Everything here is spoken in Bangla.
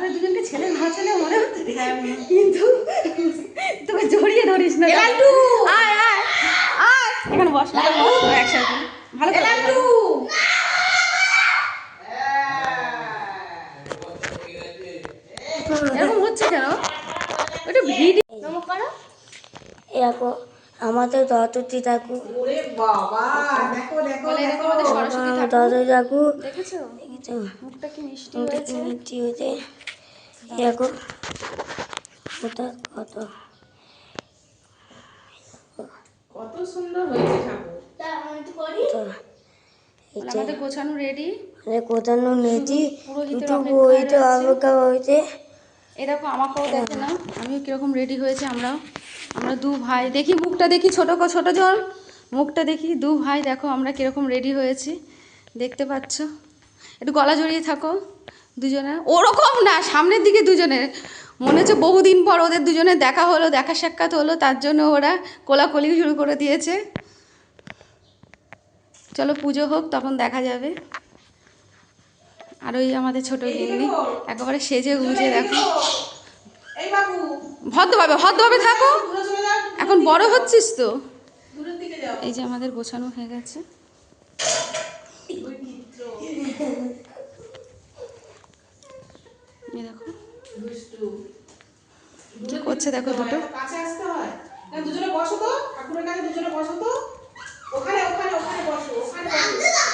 আমাদের দুজনকে ছেলে না ছেলে মনে হচ্ছে, কিন্তু তোকে জড়িয়ে ধরিস না। আয় আয় আয়, এখানে বস, একসাথে ভালো করে। এরকম হচ্ছে কেন? ওটা ভিডিও করো। এরকম আমাদের সরস্বতী ঠাকুর, সরস্বতী ঠাকুর দেখেছো দেখেছো মুখটা কি মিষ্টি মুখটা হয়েছে? কি মিষ্টি হয়েছে। এরকম ওটা কত কত সুন্দর হয়েছে ঠাকুর। আমাদের গোছানো রেডি, কোথানো নেছি পুরোহিতের দুটো অপেক্ষায় রয়েছে। অপেক্ষা হয়েছে। এরকম আমাকেও দেখে না আমিও কিরকম রেডি হয়েছে। আমরা দু ভাই, দেখি মুখটা দেখি, ছোট জল মুখটা দেখি, দু ভাই দেখো আমরা কিরকম রেডি হয়েছি, দেখতে পাচ্ছ। একটু গলা জড়িয়ে থাকো দুজনে, ওরকম না, সামনের দিকে দুজনের। মনে হচ্ছে বহুদিন পর ওদের দুজনের দেখা হলো, দেখা সাক্ষাৎ হলো, তার জন্য ওরা কোলাকুলি শুরু করে দিয়েছে। চলো পুজো হোক, তখন দেখা যাবে। আর ওই আমাদের ছোট গিন্নি একেবারে সেজে গুজে দেখো, ভদ্রভাবে থাকো, এখন বড় হচ্ছিস তো। এই যে আমাদের গোছানো হয়ে গেছে। এই দেখো কি করছে, দেখো দুটো। কাছে আসতে হয়, দুজনে বসো তো, ঠাকুরের কাছে দুজনে বসো তো, ওখানে ওখানে ওখানে বসো, ওখানে বসো।